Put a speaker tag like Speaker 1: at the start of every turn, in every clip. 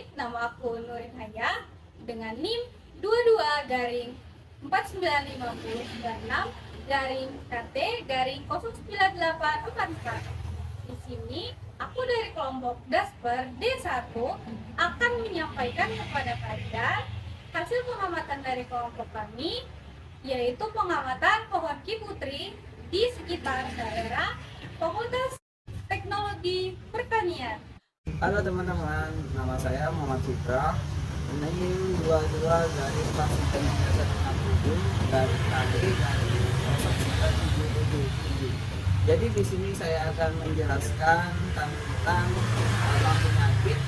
Speaker 1: Kenalin, nama aku Nurin Haya dengan NIM 22-49596-KT-098844. Di sini, aku dari kelompok Dasper D1 akan menyampaikan kepada kalian hasil pengamatan dari kelompok kami, yaitu pengamatan pohon kiputri di sekitar daerah Fakultas Teknologi Pertanian.
Speaker 2: Halo teman-teman, nama saya Muhammad Fitra. NIM 22-497 dari KT dari 0977. Jadi di sini saya akan menjelaskan tentang penyakit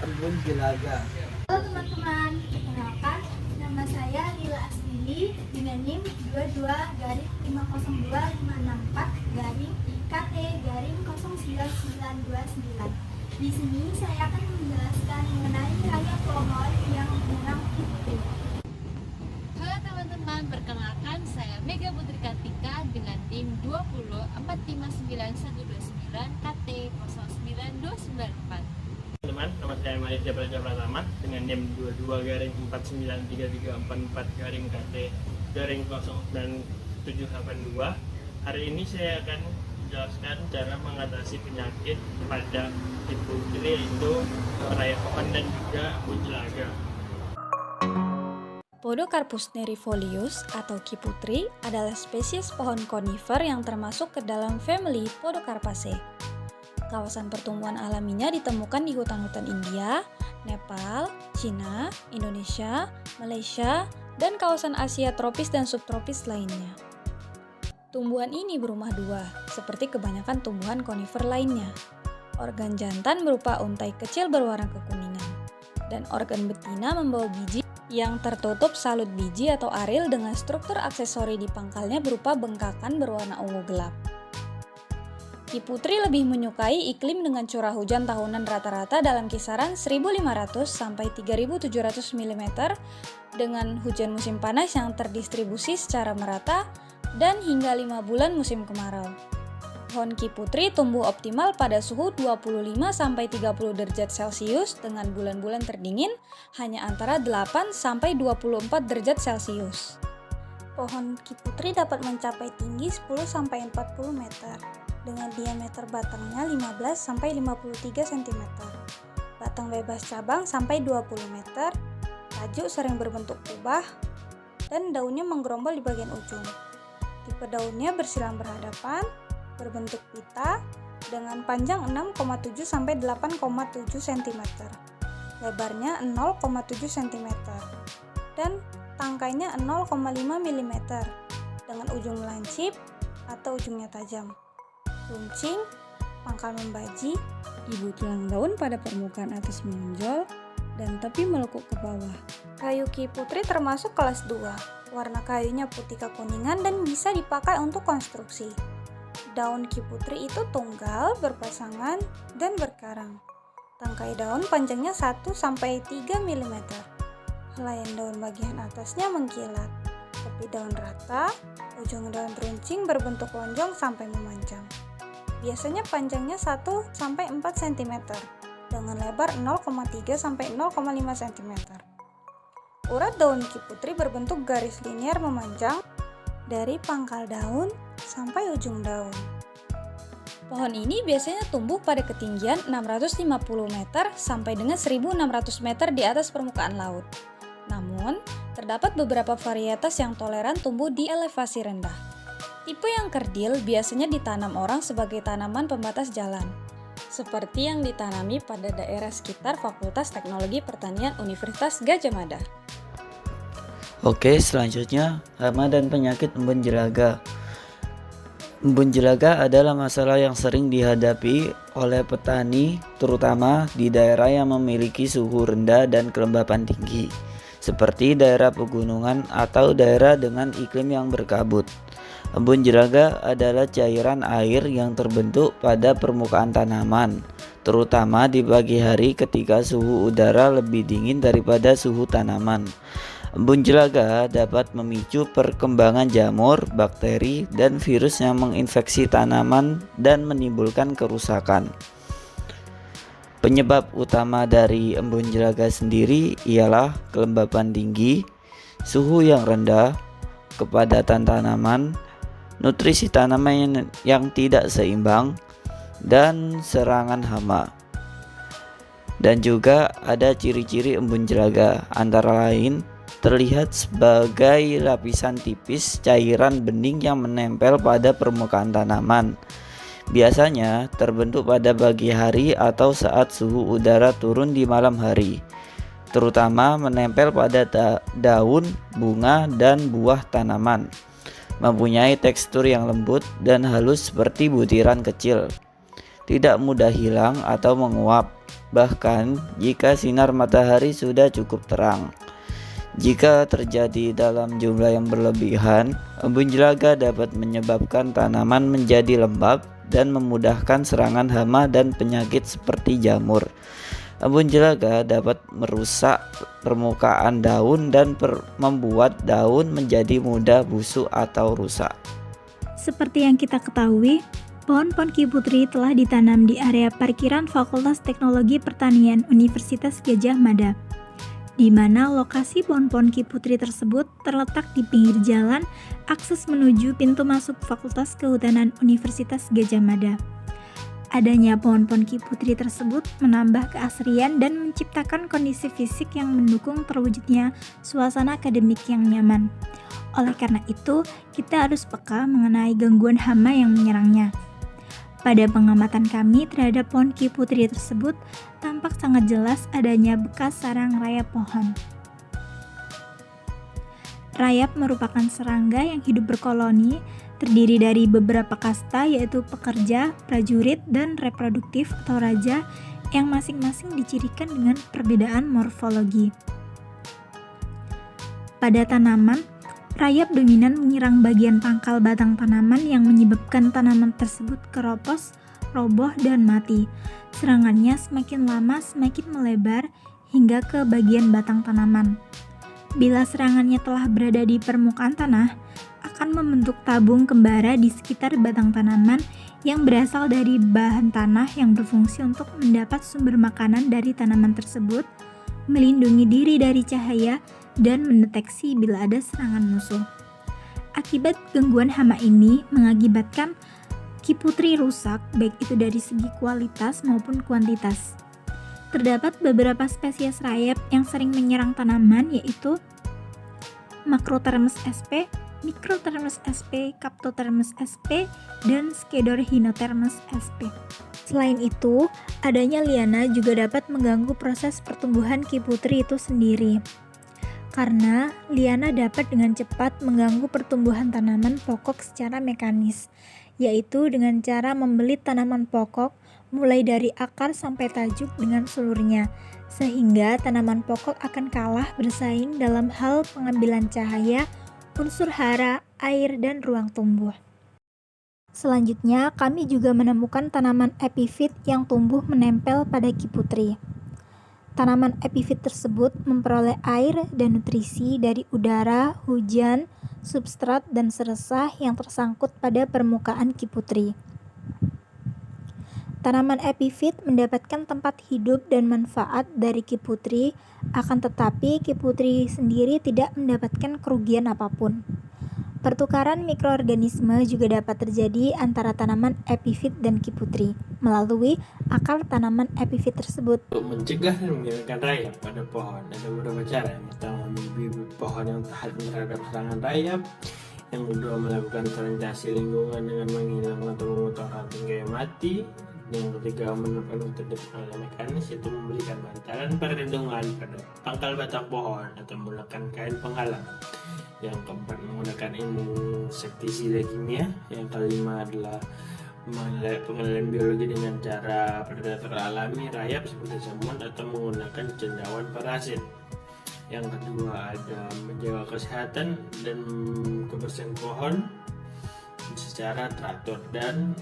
Speaker 2: embun jelaga.
Speaker 3: Halo teman-teman, perkenalkan nama saya Lila Asmili dengan NIM 22-502-4-KT-099229. Di sini saya akan menjelaskan mengenai raya pohon yang menyerang kiputri.
Speaker 4: Halo teman-teman, perkenalkan saya Mega Putri Kartika dengan NIM 20-459-129 KT-09294.
Speaker 5: Teman, nama saya Malaysia Praja Pratama dengan NIM 22-49334-KT-09782. Hari ini saya akan menjelaskan cara mengatasi penyakit pada kiputri, yaitu raya pohon dan juga embun jelaga.
Speaker 6: Podocarpus nerifolius atau kiputri adalah spesies pohon konifer yang termasuk ke dalam famili Podocarpaceae. Kawasan pertumbuhan alaminya ditemukan di hutan-hutan India, Nepal, Cina, Indonesia, Malaysia, dan kawasan Asia tropis dan subtropis lainnya. Tumbuhan ini berumah dua, seperti kebanyakan tumbuhan konifer lainnya. Organ jantan berupa untai kecil berwarna kekuningan, dan organ betina membawa biji yang tertutup salut biji atau aril dengan struktur aksesori di pangkalnya berupa bengkakan berwarna ungu gelap. Kiputri lebih menyukai iklim dengan curah hujan tahunan rata-rata dalam kisaran 1.500 sampai 3.700 mm dengan hujan musim panas yang terdistribusi secara merata dan hingga 5 bulan musim kemarau. Pohon kiputri tumbuh optimal pada suhu 25 sampai 30 derajat Celcius dengan bulan-bulan terdingin hanya antara 8 sampai 24 derajat Celcius.
Speaker 3: Pohon kiputri dapat mencapai tinggi 10 sampai 40 meter dengan diameter batangnya 15 sampai 53 cm. Batang bebas cabang sampai 20 meter, tajuk sering berbentuk kubah, dan daunnya menggerombol di bagian ujung. Tipe daunnya bersilang berhadapan, berbentuk pita, dengan panjang 6,7 sampai 8,7 cm, lebarnya 0,7 cm, dan tangkainya 0,5 mm dengan ujung melancip atau ujungnya tajam. Runcing, pangkal membaji, ibu tulang daun pada permukaan atas menonjol, dan tepi melekuk ke bawah. Kayu kiputri termasuk kelas 2. Warna kayunya putih kekuningan dan bisa dipakai untuk konstruksi. Daun kiputri itu tunggal, berpasangan, dan berkarang. Tangkai daun panjangnya 1-3 mm. Helaian daun bagian atasnya mengkilat. Tepi daun rata, ujung daun runcing berbentuk lonjong sampai memanjang. Biasanya panjangnya 1-4 cm dengan lebar 0,3-0,5 cm. Urat daun kiputri berbentuk garis linier memanjang dari pangkal daun sampai ujung daun.
Speaker 6: Pohon ini biasanya tumbuh pada ketinggian 650 meter sampai dengan 1600 meter di atas permukaan laut. Namun, terdapat beberapa varietas yang toleran tumbuh di elevasi rendah. Tipe yang kerdil biasanya ditanam orang sebagai tanaman pembatas jalan, seperti yang ditanami pada daerah sekitar Fakultas Teknologi Pertanian Universitas Gadjah Mada.
Speaker 2: Oke, selanjutnya hama dan penyakit embun jelaga. Embun jelaga adalah masalah yang sering dihadapi oleh petani, terutama di daerah yang memiliki suhu rendah dan kelembapan tinggi, seperti daerah pegunungan atau daerah dengan iklim yang berkabut. Embun jelaga adalah cairan air yang terbentuk pada permukaan tanaman, terutama di pagi hari ketika suhu udara lebih dingin daripada suhu tanaman. Embun jelaga dapat memicu perkembangan jamur, bakteri, dan virus yang menginfeksi tanaman dan menimbulkan kerusakan. Penyebab utama dari embun jelaga sendiri ialah kelembapan tinggi, suhu yang rendah, kepadatan tanaman, nutrisi tanaman yang tidak seimbang, dan serangan hama. Dan juga ada ciri-ciri embun jelaga, antara lain terlihat sebagai lapisan tipis cairan bening yang menempel pada permukaan tanaman. Biasanya terbentuk pada pagi hari atau saat suhu udara turun di malam hari, terutama menempel pada daun, bunga, dan buah tanaman. Mempunyai tekstur yang lembut dan halus seperti butiran kecil. Tidak mudah hilang atau menguap, bahkan jika sinar matahari sudah cukup terang. Jika terjadi dalam jumlah yang berlebihan, embun jelaga dapat menyebabkan tanaman menjadi lembab dan memudahkan serangan hama dan penyakit seperti jamur. Embun jelaga dapat merusak permukaan daun dan membuat daun menjadi mudah busuk atau rusak.
Speaker 3: Seperti yang kita ketahui, pohon-pohon kiputri telah ditanam di area parkiran Fakultas Teknologi Pertanian Universitas Gadjah Mada, di mana lokasi pohon-pohon kiputri tersebut terletak di pinggir jalan akses menuju pintu masuk Fakultas Kehutanan Universitas Gadjah Mada. Adanya pohon-pohon kiputri tersebut menambah keasrian dan menciptakan kondisi fisik yang mendukung terwujudnya suasana akademik yang nyaman. Oleh karena itu, kita harus peka mengenai gangguan hama yang menyerangnya. Pada pengamatan kami terhadap pohon kiputri tersebut, tampak sangat jelas adanya bekas sarang rayap pohon. Rayap merupakan serangga yang hidup berkoloni, terdiri dari beberapa kasta yaitu pekerja, prajurit, dan reproduktif atau raja yang masing-masing dicirikan dengan perbedaan morfologi. Pada tanaman, rayap dominan menyerang bagian pangkal batang tanaman yang menyebabkan tanaman tersebut keropos, roboh, dan mati. Serangannya semakin lama semakin melebar hingga ke bagian batang tanaman. Bila serangannya telah berada di permukaan tanah, akan membentuk tabung kembara di sekitar batang tanaman yang berasal dari bahan tanah yang berfungsi untuk mendapat sumber makanan dari tanaman tersebut, melindungi diri dari cahaya, dan mendeteksi bila ada serangan musuh. Akibat gangguan hama ini mengakibatkan kiputri rusak baik itu dari segi kualitas maupun kuantitas. Terdapat beberapa spesies rayap yang sering menyerang tanaman yaitu Macrothermus sp, Microthermus sp, Captothermus sp, dan Skedorhinothermus sp. Selain itu, adanya liana juga dapat mengganggu proses pertumbuhan kiputri itu sendiri. Karena liana dapat dengan cepat mengganggu pertumbuhan tanaman pokok secara mekanis, yaitu dengan cara membelit tanaman pokok mulai dari akar sampai tajuk dengan seluruhnya, sehingga tanaman pokok akan kalah bersaing dalam hal pengambilan cahaya, unsur hara, air, dan ruang tumbuh. Selanjutnya, kami juga menemukan tanaman epifit yang tumbuh menempel pada kiputri. Tanaman epifit tersebut memperoleh air dan nutrisi dari udara, hujan, substrat, dan seresah yang tersangkut pada permukaan kiputri. Tanaman epifit mendapatkan tempat hidup dan manfaat dari kiputri, akan tetapi kiputri sendiri tidak mendapatkan kerugian apapun. Pertukaran mikroorganisme juga dapat terjadi antara tanaman epifit dan kiputri melalui akar tanaman epifit tersebut.
Speaker 5: Untuk mencegah dan menghilangkan rayap pada pohon ada beberapa cara. Yang pertama, bibit pohon yang tahan terhadap serangan rayap. Yang kedua, melakukan sanitasi lingkungan dengan menghilangkan atau memutar ranting gaya mati. Yang ketiga, menemukan metode mekanis yaitu memberikan bantalan perlindungan pada pangkal batang pohon atau menggunakan kain penghalang. Yang keempat, menggunakan insektisida kimia. Yang kelima adalah pengendalian biologi dengan cara predator alami rayap seperti jamur atau menggunakan cendawan parasit. Yang kedua ada menjaga kesehatan dan kebersihan pohon secara teratur, dan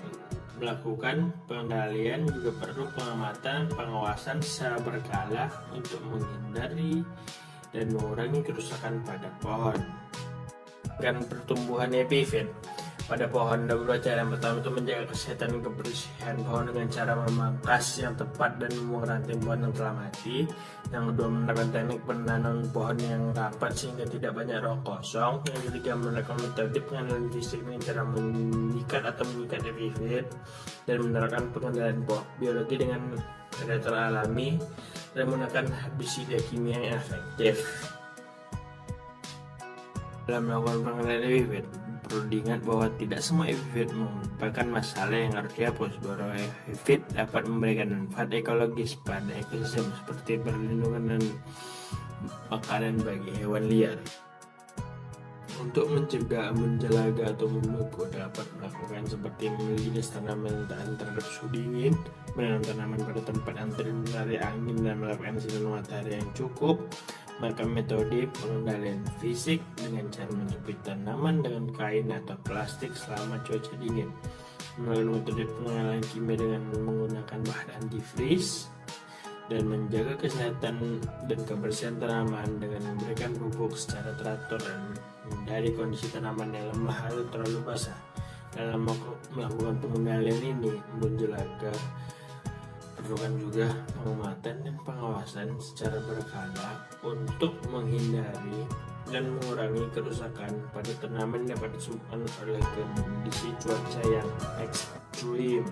Speaker 5: melakukan pengendalian juga perlu pengamatan pengawasan secara berkala untuk menghindari dan mengurangi kerusakan pada pohon. Dan pertumbuhan epifit. pada pohon. Ada beberapa cara. Yang pertama itu menjaga kesehatan dan kebersihan pohon dengan cara memangkas yang tepat dan membuang ranting pohon yang telah mati. Yang kedua, menerapkan teknik penanaman pohon yang rapat sehingga tidak banyak ruang kosong. Yang ketiga, menerapkan metode pengendalian fisik dengan cara mengikat atau mengikat epifit, dan menerapkan pengendalian biologi dengan predator alami, dan menggunakan herbisida kimia yang efektif. Dalam melakukan pengendalian epifit, perlu diingat bahwa tidak semua epifit merupakan masalah yang harus dihapus. Beberapa epifit dapat memberikan manfaat ekologis pada ekosistem seperti perlindungan dan makanan bagi hewan liar. Untuk mencegah embun jelaga atau membeku, dapat melakukan seperti memilih jenis tanaman yang tahan terhadap suhu dingin, menanam tanaman pada tempat yang menarik angin dan melakukan sinar matahari yang cukup. Maka metode pengendalian fisik dengan cara menjepit tanaman dengan kain atau plastik selama cuaca dingin. Melalui metode pengendalian kimia dengan menggunakan bahan antifreeze, dan menjaga kesehatan dan kebersihan tanaman dengan memberikan pupuk secara teratur dan menghindari kondisi tanaman yang lemah atau terlalu basah. Dalam melakukan pengendalian ini, embun jelaga perlukan juga pengamatan dan pengawasan secara berkala untuk menghindari dan mengurangi kerusakan pada tanaman yang dapat disebabkan oleh kondisi cuaca yang ekstrim.